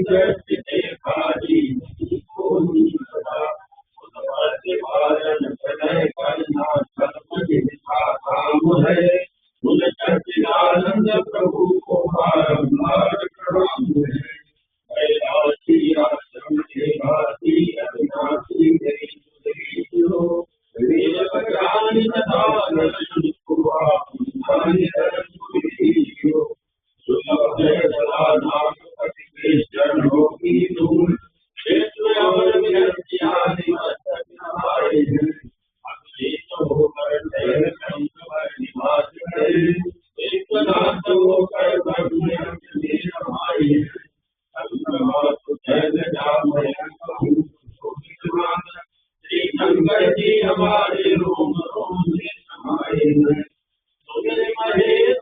दृष्टि देखा जी को सदा प्रतिपालन प्रलय करना धर्म जिनका काम है। उन सच्चिदानंद प्रभु को बारंबार प्रणाम है। कैलाशी आश्रम निवासी अविनाशी हो वेद ज्ञान तथा दर्शन हो सुलभ है सदा नाम पति के चरणों की धूल। क्षेत्र और विरक्तियादि मस्तक नहाए हैं। अभिषेक होकर शहर शंख पर निवास करे। एकनाथ होकर भगवान में समाये हैं। श्री शंकर जी हमारे रोम रोम में समाये हैं।